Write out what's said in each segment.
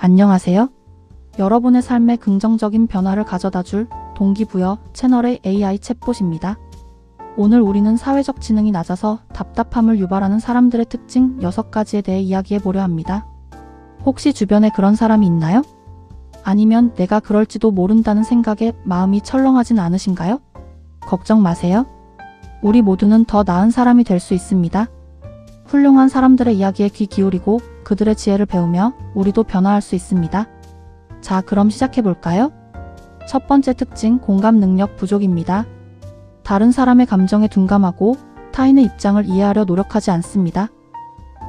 안녕하세요. 여러분의 삶에 긍정적인 변화를 가져다줄 동기부여 채널의 AI 챗봇입니다. 오늘 우리는 사회적 지능이 낮아서 답답함을 유발하는 사람들의 특징 6가지에 대해 이야기해보려 합니다. 혹시 주변에 그런 사람이 있나요? 아니면 내가 그럴지도 모른다는 생각에 마음이 철렁하진 않으신가요? 걱정 마세요. 우리 모두는 더 나은 사람이 될 수 있습니다. 훌륭한 사람들의 이야기에 귀 기울이고 그들의 지혜를 배우며 우리도 변화할 수 있습니다. 자, 그럼 시작해볼까요? 첫 번째 특징, 공감 능력 부족입니다. 다른 사람의 감정에 둔감하고 타인의 입장을 이해하려 노력하지 않습니다.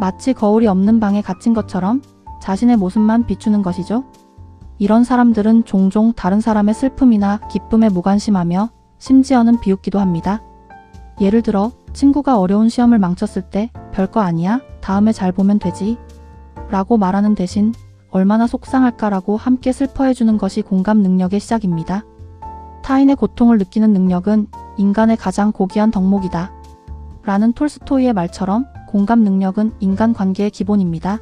마치 거울이 없는 방에 갇힌 것처럼 자신의 모습만 비추는 것이죠. 이런 사람들은 종종 다른 사람의 슬픔이나 기쁨에 무관심하며 심지어는 비웃기도 합니다. 예를 들어 친구가 어려운 시험을 망쳤을 때 별거 아니야, 다음에 잘 보면 되지 라고 말하는 대신 얼마나 속상할까라고 함께 슬퍼해주는 것이 공감 능력의 시작입니다. 타인의 고통을 느끼는 능력은 인간의 가장 고귀한 덕목이다 라는 톨스토이의 말처럼 공감 능력은 인간관계의 기본입니다.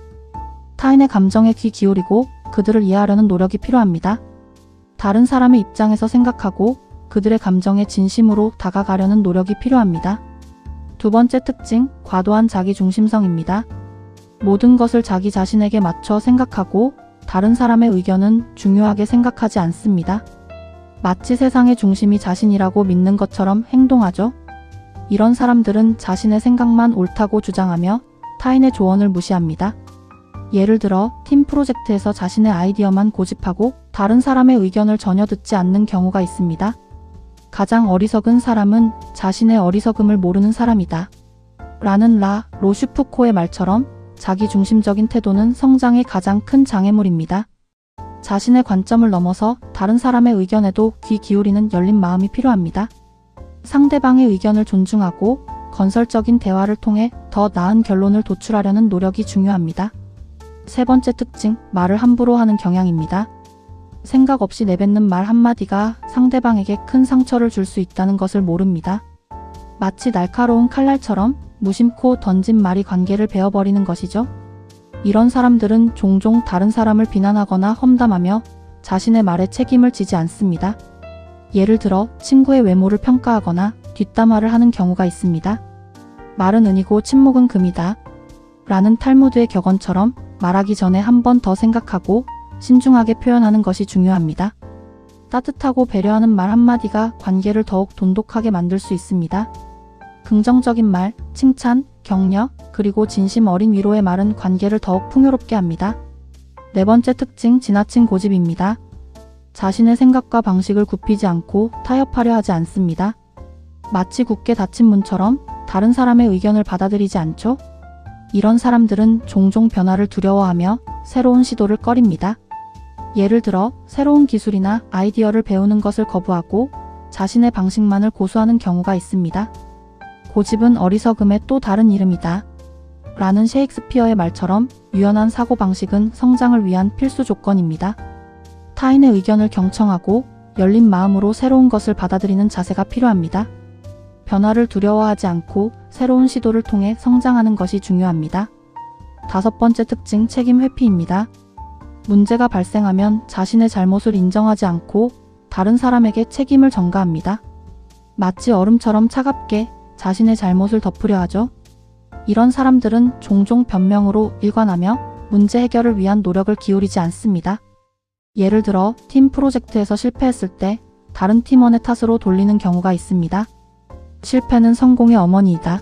타인의 감정에 귀 기울이고 그들을 이해하려는 노력이 필요합니다. 다른 사람의 입장에서 생각하고 그들의 감정에 진심으로 다가가려는 노력이 필요합니다. 두 번째 특징, 과도한 자기중심성입니다. 모든 것을 자기 자신에게 맞춰 생각하고 다른 사람의 의견은 중요하게 생각하지 않습니다. 마치 세상의 중심이 자신이라고 믿는 것처럼 행동하죠. 이런 사람들은 자신의 생각만 옳다고 주장하며 타인의 조언을 무시합니다. 예를 들어 팀 프로젝트에서 자신의 아이디어만 고집하고 다른 사람의 의견을 전혀 듣지 않는 경우가 있습니다. 가장 어리석은 사람은 자신의 어리석음을 모르는 사람이다 라는 로슈프코의 말처럼 자기중심적인 태도는 성장의 가장 큰 장애물입니다. 자신의 관점을 넘어서 다른 사람의 의견에도 귀 기울이는 열린 마음이 필요합니다. 상대방의 의견을 존중하고 건설적인 대화를 통해 더 나은 결론을 도출하려는 노력이 중요합니다. 세 번째 특징, 말을 함부로 하는 경향입니다. 생각 없이 내뱉는 말 한마디가 상대방에게 큰 상처를 줄 수 있다는 것을 모릅니다. 마치 날카로운 칼날처럼 무심코 던진 말이 관계를 베어버리는 것이죠. 이런 사람들은 종종 다른 사람을 비난하거나 험담하며 자신의 말에 책임을 지지 않습니다. 예를 들어 친구의 외모를 평가하거나 뒷담화를 하는 경우가 있습니다. 말은 은이고 침묵은 금이다 라는 탈무드의 격언처럼 말하기 전에 한 번 더 생각하고 신중하게 표현하는 것이 중요합니다. 따뜻하고 배려하는 말 한마디가 관계를 더욱 돈독하게 만들 수 있습니다. 긍정적인 말, 칭찬, 격려, 그리고 진심 어린 위로의 말은 관계를 더욱 풍요롭게 합니다. 네 번째 특징, 지나친 고집입니다. 자신의 생각과 방식을 굽히지 않고 타협하려 하지 않습니다. 마치 굳게 닫힌 문처럼 다른 사람의 의견을 받아들이지 않죠? 이런 사람들은 종종 변화를 두려워하며 새로운 시도를 꺼립니다. 예를 들어 새로운 기술이나 아이디어를 배우는 것을 거부하고 자신의 방식만을 고수하는 경우가 있습니다. 고집은 어리석음의 또 다른 이름이다 라는 셰익스피어의 말처럼 유연한 사고방식은 성장을 위한 필수 조건입니다. 타인의 의견을 경청하고 열린 마음으로 새로운 것을 받아들이는 자세가 필요합니다. 변화를 두려워하지 않고 새로운 시도를 통해 성장하는 것이 중요합니다. 다섯 번째 특징, 책임 회피입니다. 문제가 발생하면 자신의 잘못을 인정하지 않고 다른 사람에게 책임을 전가합니다. 마치 얼음처럼 차갑게 자신의 잘못을 덮으려 하죠. 이런 사람들은 종종 변명으로 일관하며 문제 해결을 위한 노력을 기울이지 않습니다. 예를 들어 팀 프로젝트에서 실패했을 때 다른 팀원의 탓으로 돌리는 경우가 있습니다. 실패는 성공의 어머니이다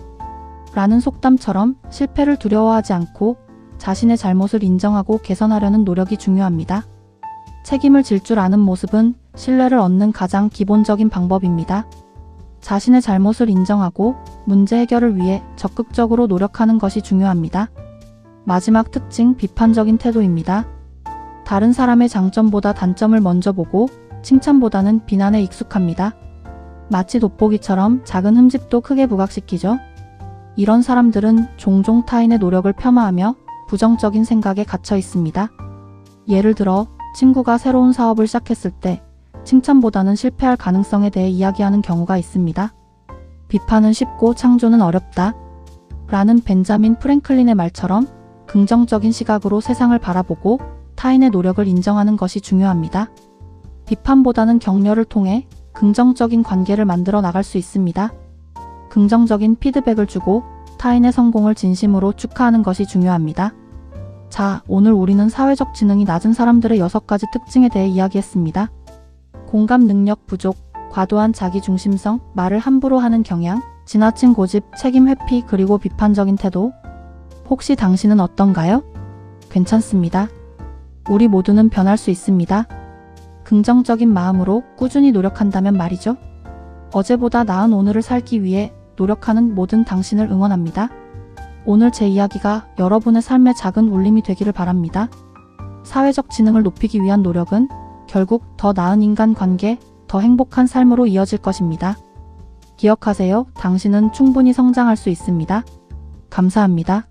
라는 속담처럼 실패를 두려워하지 않고 자신의 잘못을 인정하고 개선하려는 노력이 중요합니다. 책임을 질 줄 아는 모습은 신뢰를 얻는 가장 기본적인 방법입니다. 자신의 잘못을 인정하고 문제 해결을 위해 적극적으로 노력하는 것이 중요합니다. 마지막 특징, 비판적인 태도입니다. 다른 사람의 장점보다 단점을 먼저 보고 칭찬보다는 비난에 익숙합니다. 마치 돋보기처럼 작은 흠집도 크게 부각시키죠. 이런 사람들은 종종 타인의 노력을 폄하하며 부정적인 생각에 갇혀 있습니다. 예를 들어 친구가 새로운 사업을 시작했을 때 칭찬보다는 실패할 가능성에 대해 이야기하는 경우가 있습니다. 비판은 쉽고 창조는 어렵다 라는 벤자민 프랭클린의 말처럼 긍정적인 시각으로 세상을 바라보고 타인의 노력을 인정하는 것이 중요합니다. 비판보다는 격려를 통해 긍정적인 관계를 만들어 나갈 수 있습니다. 긍정적인 피드백을 주고 타인의 성공을 진심으로 축하하는 것이 중요합니다. 자, 오늘 우리는 사회적 지능이 낮은 사람들의 6가지 특징에 대해 이야기했습니다. 공감 능력 부족, 과도한 자기중심성, 말을 함부로 하는 경향, 지나친 고집, 책임 회피, 그리고 비판적인 태도. 혹시 당신은 어떤가요? 괜찮습니다. 우리 모두는 변할 수 있습니다. 긍정적인 마음으로 꾸준히 노력한다면 말이죠. 어제보다 나은 오늘을 살기 위해 노력하는 모든 당신을 응원합니다. 오늘 제 이야기가 여러분의 삶에 작은 울림이 되기를 바랍니다. 사회적 지능을 높이기 위한 노력은 결국 더 나은 인간관계, 더 행복한 삶으로 이어질 것입니다. 기억하세요. 당신은 충분히 성장할 수 있습니다. 감사합니다.